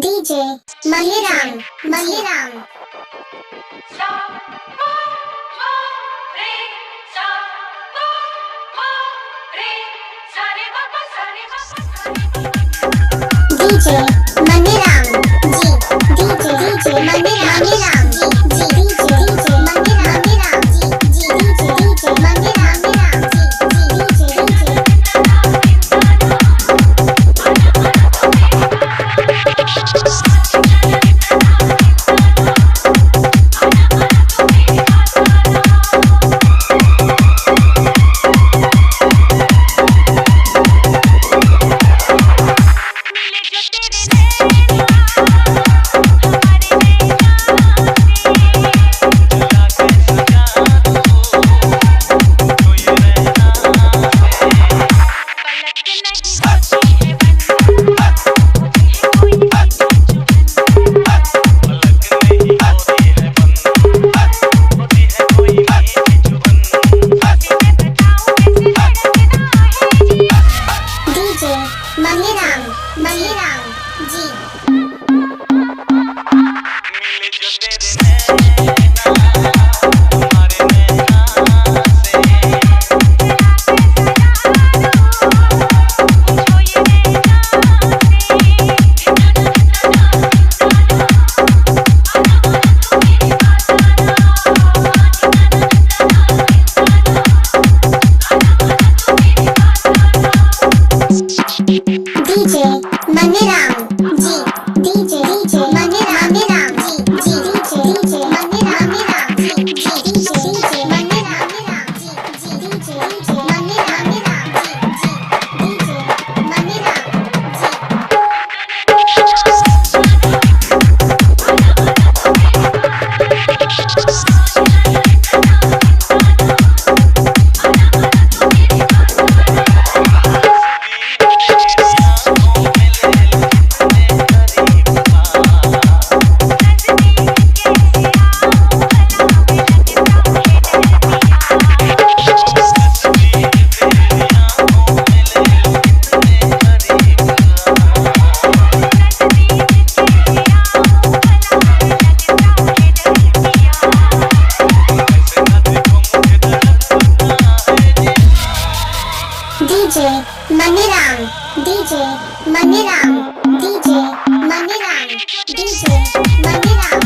DJ Mahiram महिराम DJ Mahiram ji DJ Mahiram ji DJ Mahiram ji DJ Mahiram जी महिराम Mahiram ji DJ Mahiram ji DJ Mahiram ji DJ Mahiram ji DJ Mahiram ji DJ Mahiram ji DJ DJ Mahiram DJ Mahiram DJ Mahiram DJ Mahiram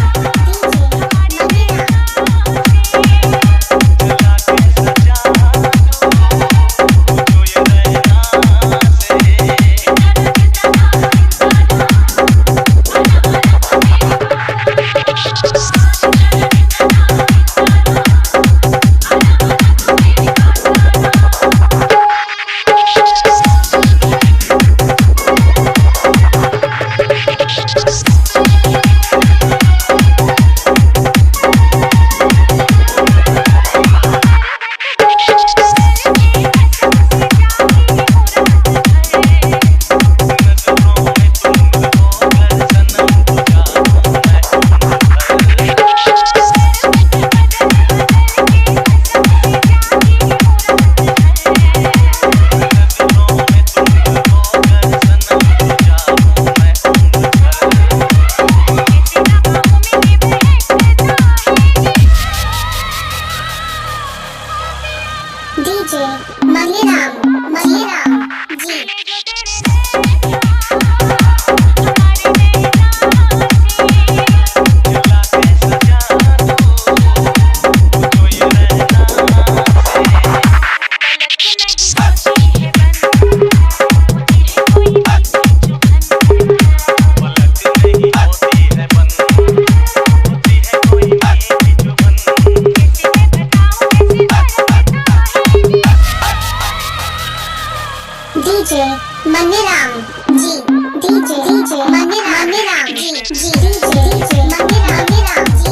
DJ Mahiram Mahiram ji DJ Mahiram ji DJ Mahiram ji DJ Mahiram ji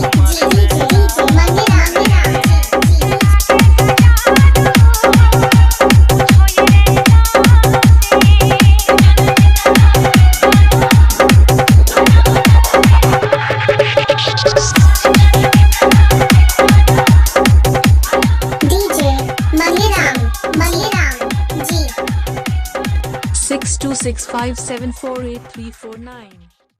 DJ Mahiram DJ Mahiram Mahiram जी 6265748349